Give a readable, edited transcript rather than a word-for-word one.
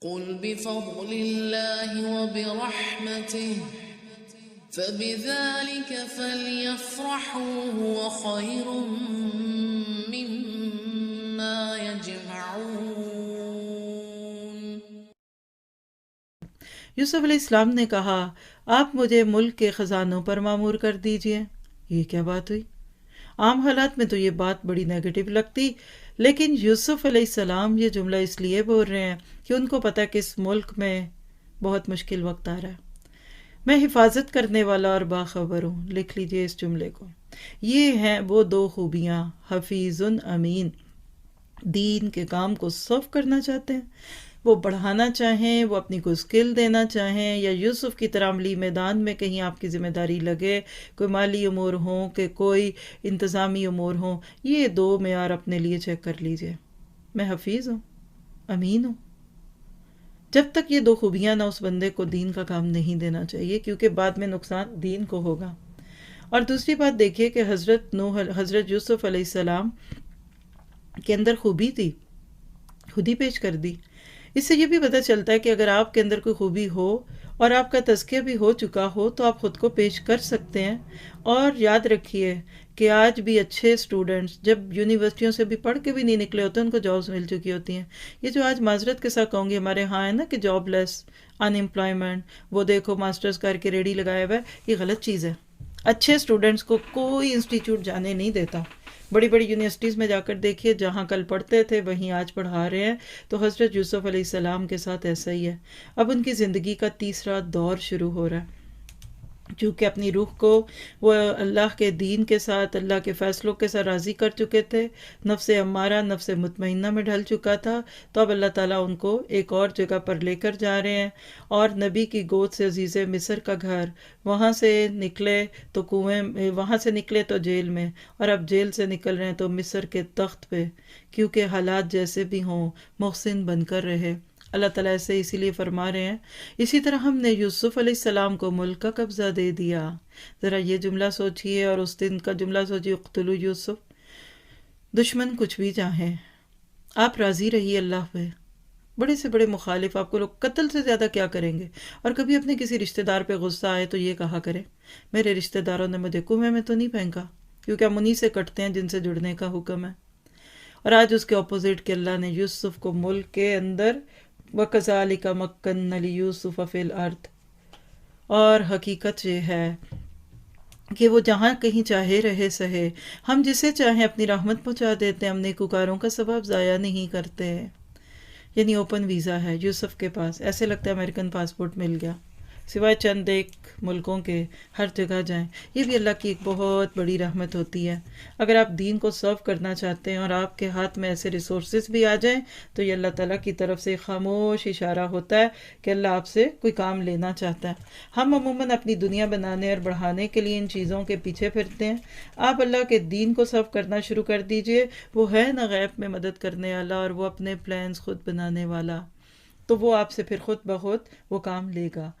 قل بفضل الله وبرحمته فبذلك فليفرحوا هو خير مما يجمعون۔ یوسف علیہ السلام نے کہا آپ مجھے ملک کے خزانوں پر معمور کر دیجئے۔ یہ کیا بات ہوئی؟ عام حالات میں تو یہ بات بڑی نیگیٹو لگتی، لیکن یوسف علیہ السلام یہ جملہ اس لیے بول رہے ہیں کہ ان کو پتہ کہ اس ملک میں بہت مشکل وقت آ رہا ہے۔ میں حفاظت کرنے والا اور باخبر ہوں، لکھ لیجئے اس جملے کو۔ یہ ہیں وہ دو خوبیاں، حفیظ امین، دین کے کام کو صرف کرنا چاہتے ہیں، وہ بڑھانا چاہیں، وہ اپنی کوئی اسکل دینا چاہیں، یا یوسف کی طرح عملی میدان میں کہیں آپ کی ذمہ داری لگے، کوئی مالی امور ہوں کہ کوئی انتظامی امور ہوں، یہ دو معیار اپنے لیے چیک کر لیجئے۔ میں حفیظ ہوں، امین ہوں۔ جب تک یہ دو خوبیاں نہ، اس بندے کو دین کا کام نہیں دینا چاہیے، کیونکہ بعد میں نقصان دین کو ہوگا۔ اور دوسری بات دیکھیے کہ حضرت یوسف علیہ السلام کے اندر خوبی تھی، خود ہی پیش کر دی۔ اس سے یہ بھی پتہ چلتا ہے کہ اگر آپ کے اندر کوئی خوبی ہو اور آپ کا تزکیہ بھی ہو چکا ہو تو آپ خود کو پیش کر سکتے ہیں۔ اور یاد رکھیے کہ آج بھی اچھے اسٹوڈنٹس جب یونیورسٹیوں سے بھی پڑھ کے بھی نہیں نکلے ہوتے ان کو جابز مل چکی ہوتی ہیں۔ یہ جو آج معذرت کے ساتھ کہوں گی ہمارے ہاں ہے نا کہ جاب لیس، ان امپلائمنٹ، وہ دیکھو ماسٹرز کر کے ریڈی لگایا ہوا ہے، یہ غلط چیز ہے۔ اچھے اسٹوڈنٹس کو کوئی انسٹیٹیوٹ جانے نہیں دیتا۔ بڑی بڑی یونیورسٹیز میں جا کر دیکھیے، جہاں کل پڑھتے تھے وہیں آج پڑھا رہے ہیں۔ تو حضرت یوسف علیہ السلام کے ساتھ ایسا ہی ہے۔ اب ان کی زندگی کا تیسرا دور شروع ہو رہا ہے، چونکہ اپنی روح کو وہ اللہ کے دین کے ساتھ، اللہ کے فیصلوں کے ساتھ راضی کر چکے تھے، نفس امارہ، نفس مطمئنہ میں ڈھل چکا تھا۔ تو اب اللہ تعالیٰ ان کو ایک اور جگہ پر لے کر جا رہے ہیں، اور نبی کی گود سے عزیز مصر کا گھر، وہاں سے نکلے تو وہاں سے نکلے تو جیل میں، اور اب جیل سے نکل رہے ہیں تو مصر کے تخت پہ، کیونکہ حالات جیسے بھی ہوں محسن بن کر رہے۔ اللہ تعالیٰ ایسے اسی لیے فرما رہے ہیں، اسی طرح ہم نے یوسف علیہ السلام کو ملک کا قبضہ دے دیا۔ ذرا یہ جملہ سوچئے اور اس دن کا جملہ سوچئے، اقتلوا یوسف، دشمن کچھ بھی چاہیں آپ راضی رہیے اللہ پہ۔ بڑے سے بڑے مخالف آپ کو لوگ قتل سے زیادہ کیا کریں گے؟ اور کبھی اپنے کسی رشتہ دار پہ غصہ آئے تو یہ کہا کریں، میرے رشتہ داروں نے مجھے کنویں میں تو نہیں پھینکا، کیونکہ ہم انہی سے کٹتے ہیں جن سے جڑنے کا حکم ہے۔ اور آج اس کے اپوزٹ کہ اللہ نے یوسف کو ملک کے اندر وَكَذَلِكَ مَكَّنَّا لِيُوسُفَ فِي الْأَرْضِ، اور حقیقت یہ ہے کہ وہ جہاں کہیں چاہے رہے سہے، ہم جسے چاہیں اپنی رحمت پہنچا دیتے ہیں، ہم نیکوکاروں کا ثواب ضائع نہیں کرتے۔ یعنی اوپن ویزا ہے یوسف کے پاس، ایسے لگتا ہے امریکن پاسپورٹ مل گیا، سوائے چند ایک ملکوں کے ہر جگہ جائیں۔ یہ بھی اللہ کی ایک بہت بڑی رحمت ہوتی ہے۔ اگر آپ دین کو سرو کرنا چاہتے ہیں اور آپ کے ہاتھ میں ایسے ریسورسز بھی آ جائیں تو یہ اللہ تعالیٰ کی طرف سے خاموش اشارہ ہوتا ہے کہ اللہ آپ سے کوئی کام لینا چاہتا ہے۔ ہم عموماً اپنی دنیا بنانے اور بڑھانے کے لیے ان چیزوں کے پیچھے پھرتے ہیں۔ آپ اللہ کے دین کو سرو کرنا شروع کر دیجئے، وہ ہے نا غیب میں مدد کرنے والا، اور وہ اپنے پلانز خود بنانے والا، تو وہ آپ سے پھر خود بخود وہ کام لے گا۔